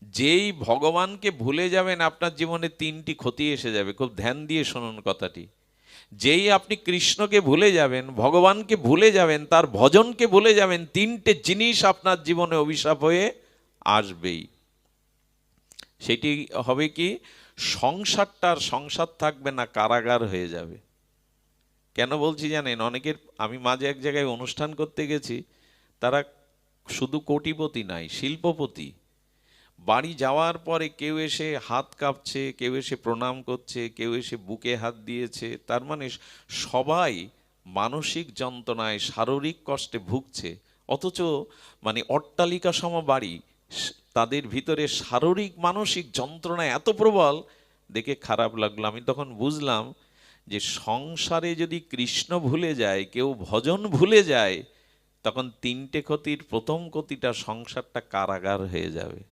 যেই ভগবানকে ভুলে যাবেন আপনার জীবনে তিনটি ক্ষতি এসে যাবে। খুব ধ্যান দিয়ে শুনুন কথাটি। যেই আপনি কৃষ্ণকে ভুলে যাবেন, ভগবানকে ভুলে যাবেন, তার ভজনকে ভুলে যাবেন, তিনটে জিনিস আপনার জীবনে অভিশাপ হয়ে আসবেই। সেটি হবে কি, সংসারটার সংসার থাকবে না, কারাগার হয়ে যাবে। কেন বলছি জানেন? অনেকের, আমি মাঝে এক জায়গায় অনুষ্ঠান করতে গেছি, তারা শুধু কোটিপতি নাই, শিল্পপতি। বাড়ি যাওয়ার পরে কেউ এসে হাত কাঁপছে, কেউ এসে প্রণাম করছে, কেউ এসে বুকে হাত দিয়েছে। তার মানে সবাই মানসিক যন্ত্রণায়, শারীরিক কষ্টে ভুগছে। অথচ মানে অট্টালিকা সম বাড়ি, তাদের ভিতরে শারীরিক মানসিক যন্ত্রণা এত প্রবল, দেখে খারাপ লাগলো। আমি তখন বুঝলাম যে সংসারে যদি কৃষ্ণ ভুলে যায়, কেউ ভজন ভুলে যায়, তখন তিনটে ক্ষতির প্রথম ক্ষতিটা, সংসারটা কারাগার হয়ে যাবে।